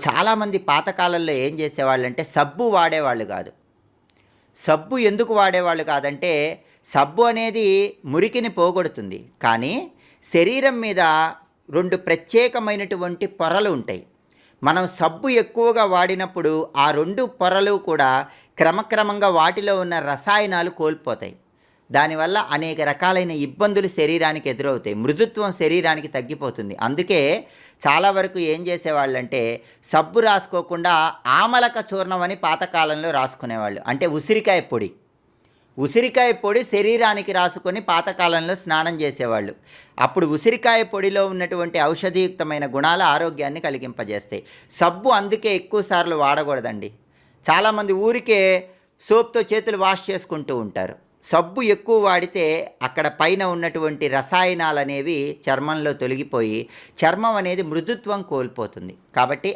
చాలామంది పాతకాలంలో ఏం చేసేవాళ్ళంటే సబ్బు వాడేవాళ్ళు కాదు. సబ్బు ఎందుకు వాడేవాళ్ళు కాదంటే, సబ్బు అనేది మురికిని పోగొడుతుంది. కానీ శరీరం మీద 2 ప్రత్యేకమైనటువంటి పొరలు ఉంటాయి. మనం సబ్బు ఎక్కువగా వాడినప్పుడు ఆ 2 పొరలు కూడా క్రమక్రమంగా వాటిలో ఉన్న రసాయనాలు కోల్పోతాయి. దానివల్ల అనేక రకాలైన ఇబ్బందులు శరీరానికి ఎదురవుతాయి. మృదుత్వం శరీరానికి తగ్గిపోతుంది. అందుకే చాలా వరకు ఏం చేసేవాళ్ళంటే సబ్బు రాసుకోకుండా ఆమలక చూర్ణం అని పాతకాలంలో రాసుకునేవాళ్ళు. అంటే ఉసిరికాయ పొడి. ఉసిరికాయ పొడి శరీరానికి రాసుకొని పాతకాలంలో స్నానం చేసేవాళ్ళు. అప్పుడు ఉసిరికాయ పొడిలో ఉన్నటువంటి ఔషధియుక్తమైన గుణాలు ఆరోగ్యాన్ని కలిగింపజేస్తాయి. సబ్బు అందుకే ఎక్కువ సార్లు వాడకూడదండి. చాలామంది ఊరికే సోప్తో చేతులు వాష్ చేసుకుంటూ ఉంటారు. సబ్బు ఎక్కువ వాడితే అక్కడ పైన ఉన్నటువంటి రసాయనాలు అనేవి చర్మంలో తొలగిపోయి చర్మం అనేది మృదుత్వం కోల్పోతుంది. కాబట్టి